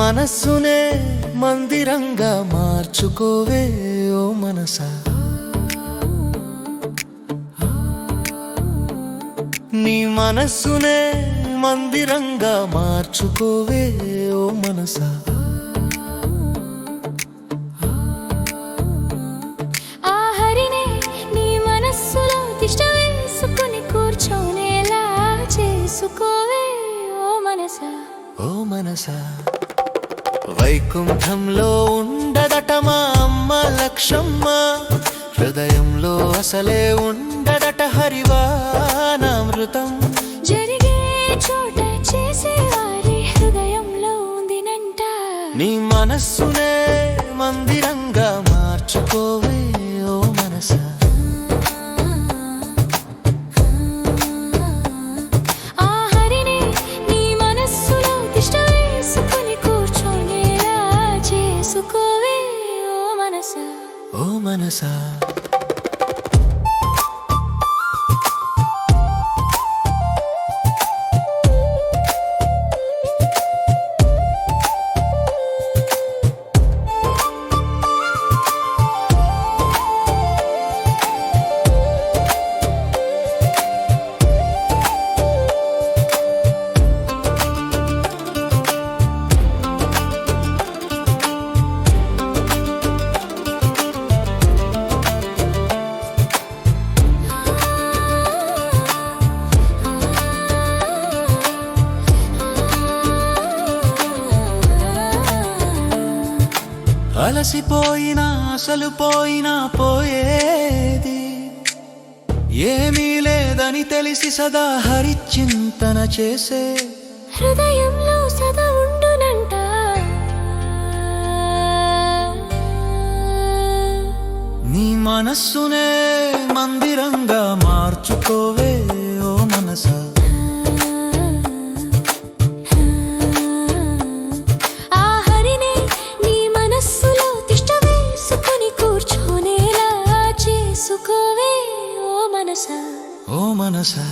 మనస్సునే మందిరంగా మార్చుకోవే ఓ మనసా. నీ మనస్సునే మందిరంగా మార్చుకోవే ఓ మనసా. ఆ హరినే నీ మనస్సులో తిష్ట వేసుకుని కూర్చోనేలా చేసుకోవే ఓ మనసా. ఓ మనసా, వైకుంఠంలో ఉండదట మా అమ్మ లక్షమ్మ, హృదయంలో అసలే ఉండదట హరివానామృతం. జరిగే చోట చేసేవారి హృదయంలో ఉందినంట. నీ మనస్సునే మందిరంగా మార్చుకోవే ఓ మనసా. ఆ హరినే నీ మనస్సులో తిష్ట వేసుకుని కూర్చోనేలా చేసుకోవే ఓ మనసా. ఓ మనసా, అలసిపోయినా అసలు పోయినా పోయేది ఏమీ లేదని తెలిసి సదా హరిచింతన చేసే హృదయంలో సదా ఉండునంట. నీ మనస్సునే మందిరంగా మార్చుకోవే ఓ మనసా. ఆ హరినే నీ మనస్సులో తిష్ట వేసుకుని కూర్చోనేలా చేసుకోవే ఓ మనసా. ఓ మనసా.